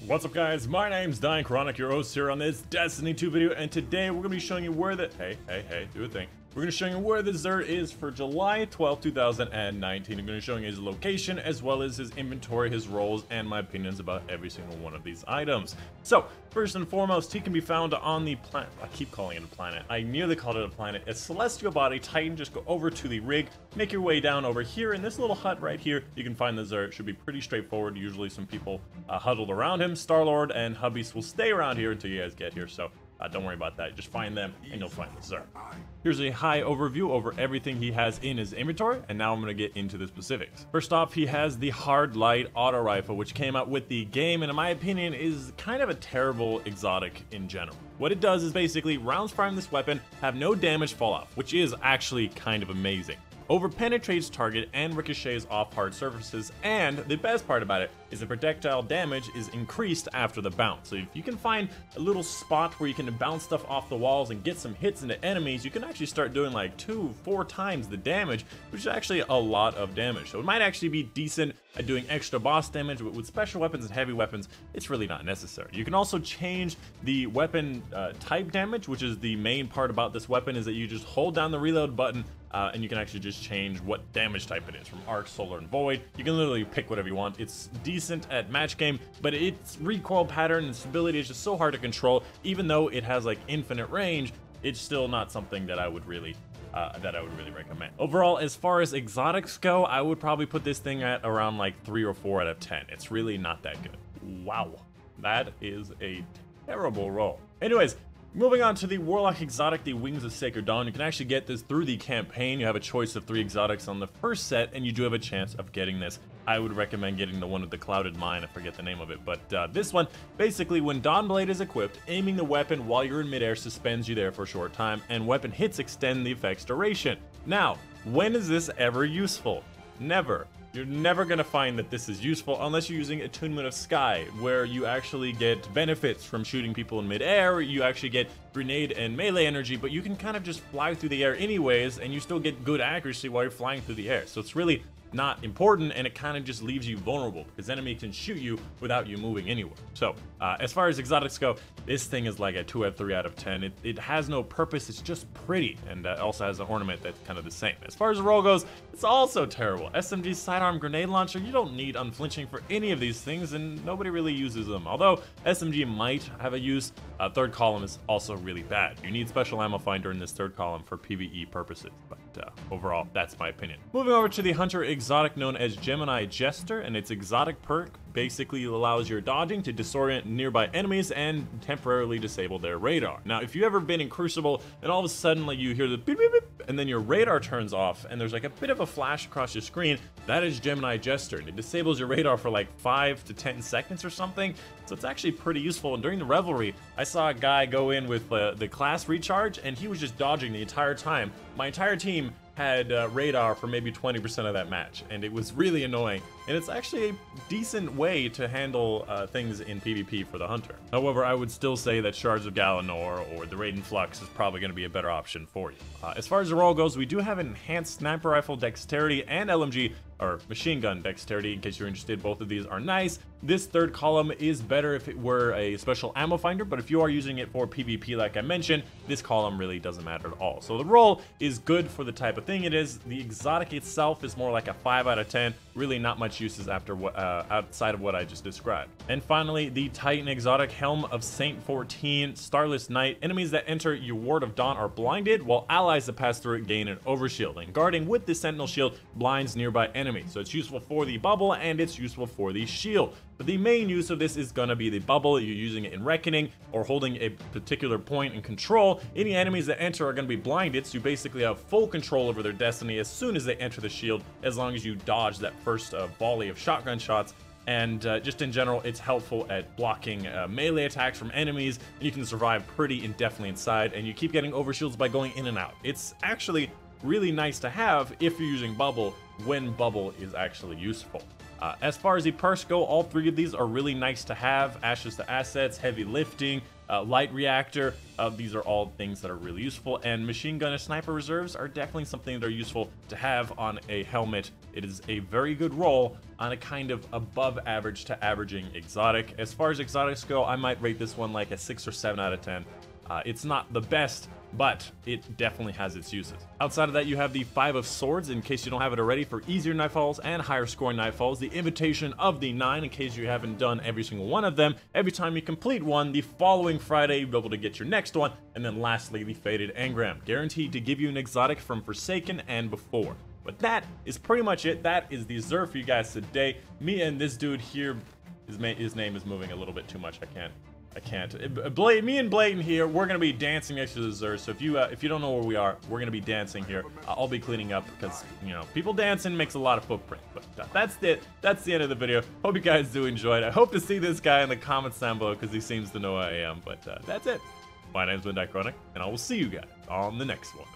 What's up guys, my name's Dychronic, your host here on this Destiny 2 video, and today we're going to be showing you where the, hey, do a thing. We're going to show you where the Xur is for July 12, 2019. I'm going to show you his location, as well as his inventory, his roles, and my opinions about every single one of these items. So, first and foremost, he can be found on the planet, I keep calling it a planet, I nearly called it a planet, a celestial body Titan. Just go over to the rig, make your way down over here, in this little hut right here, you can find the Xur. It should be pretty straightforward. Usually some people huddled around him. Star-Lord and Hubbies will stay around here until you guys get here, so don't worry about that. Just find them and you'll find the Xur. Here's a high overview over everything he has in his inventory, and now I'm going to get into the specifics. First off, he has the Hard Light Auto Rifle, which came out with the game, and in my opinion is kind of a terrible exotic in general. What it does is basically rounds firing this weapon have no damage fall off, which is actually kind of amazing. Over-penetrates target and ricochets off hard surfaces, and the best part about it is the projectile damage is increased after the bounce. So if you can find a little spot where you can bounce stuff off the walls and get some hits into enemies, you can actually start doing like 2-4 times the damage, which is actually a lot of damage. So it might actually be decent at doing extra boss damage, but with special weapons and heavy weapons, it's really not necessary. You can also change the weapon type damage, which is the main part about this weapon, is that you just hold down the reload button and you can actually just change what damage type it is, from Arc, Solar, and Void. You can literally pick whatever you want. It's decent at match game, but its recoil pattern and stability is just so hard to control. Even though it has like infinite range, it's still not something that I would really recommend. Overall, as far as exotics go, I would probably put this thing at around like 3 or 4 out of 10. It's really not that good. Wow, that is a terrible roll. Anyways, moving on to the Warlock exotic, the Wings of Sacred Dawn. You can actually get this through the campaign. You have a choice of 3 exotics on the first set, and you do have a chance of getting this. I would recommend getting the one with the Clouded Mine. I forget the name of it, but this one, basically when Dawnblade is equipped, aiming the weapon while you're in midair suspends you there for a short time, and weapon hits extend the effect's duration. Now, when is this ever useful? Never. You're never going to find that this is useful unless you're using Attunement of Sky, where you actually get benefits from shooting people in midair. You actually get grenade and melee energy, but you can kind of just fly through the air anyways, and you still get good accuracy while you're flying through the air. So it's really not important, and it kind of just leaves you vulnerable because enemy can shoot you without you moving anywhere. So as far as exotics go, this thing is like a 2 or 3 out of 10. It has no purpose. It's just pretty, and also has an ornament that's kind of the same. As far as the roll goes, it's also terrible. SMG sidearm grenade launcher, you don't need unflinching for any of these things, and nobody really uses them. Although SMG might have a use, third column is also really bad. You need special ammo finder in this third column for PvE purposes, but overall, that's my opinion. Moving over to the Hunter exotic known as GEMINI Jester, and its exotic perk basically allows your dodging to disorient nearby enemies and temporarily disable their radar. Now, if you've ever been in Crucible and all of a sudden like you hear the beep beep beep and then your radar turns off and there's like a bit of a flash across your screen, that is GEMINI Jester, and it disables your radar for like 5 to 10 seconds or something. So it's actually pretty useful. And during the Revelry, I saw a guy go in with the class recharge, and he was just dodging the entire time. My entire team had radar for maybe 20% of that match, and it was really annoying. And it's actually a decent way to handle things in PvP for the Hunter. However, I would still say that Shards of Galanor or the Raiden Flux is probably going to be a better option for you. As far as the roll goes, we do have enhanced sniper rifle dexterity and LMG or machine gun dexterity, in case you're interested. Both of these are nice. This third column is better if it were a special ammo finder, but if you are using it for PvP like I mentioned, this column really doesn't matter at all. So the roll is good for the type of thing it is. The exotic itself is more like a 5 out of 10. Really not much uses after outside of what I just described. And finally, the Titan exotic Helm of Saint 14 Starless Knight. Enemies that enter your Ward of Dawn are blinded, while allies that pass through it gain an overshield. And guarding with the Sentinel Shield blinds nearby enemies. So it's useful for the bubble and it's useful for the shield. But the main use of this is going to be the bubble. You're using it in Reckoning or holding a particular point in control. Any enemies that enter are going to be blinded, so you basically have full control over their destiny as soon as they enter the shield, as long as you dodge that first volley of shotgun shots. And just in general, it's helpful at blocking melee attacks from enemies, and you can survive pretty indefinitely inside, and you keep getting overshields by going in and out. It's actually really nice to have if you're using bubble, when bubble is actually useful. As far as the perks go, all 3 of these are really nice to have. Ashes to Assets, Heavy Lifting, Light Reactor, these are all things that are really useful, and Machine Gun and Sniper Reserves are definitely something that are useful to have on a helmet It is a very good roll on a kind of above average to averaging exotic. As far as exotics go, I might rate this one like a 6 or 7 out of 10. It's not the best, but it definitely has its uses. Outside of that, you have the 5 of Swords, in case you don't have it already, for easier nightfalls and higher scoring nightfalls. The Invitation of the 9, in case you haven't done every single one of them. Every time you complete one, the following Friday, you'll be able to get your next one. And then lastly, the Faded Engram, guaranteed to give you an exotic from Forsaken and before. But that is pretty much it. That is the Xur for you guys today. Me and this dude here, his name is moving a little bit too much. I can't. Me and Bladen here, we're gonna be dancing next to the Xur. So if you don't know where we are, we're gonna be dancing here. I'll be cleaning up because, you know, people dancing makes a lot of footprint. But that's it. That's the end of the video. Hope you guys do enjoy it. I hope to see this guy in the comments down below because he seems to know who I am. But that's it. My name's been Dychronic, and I will see you guys on the next one.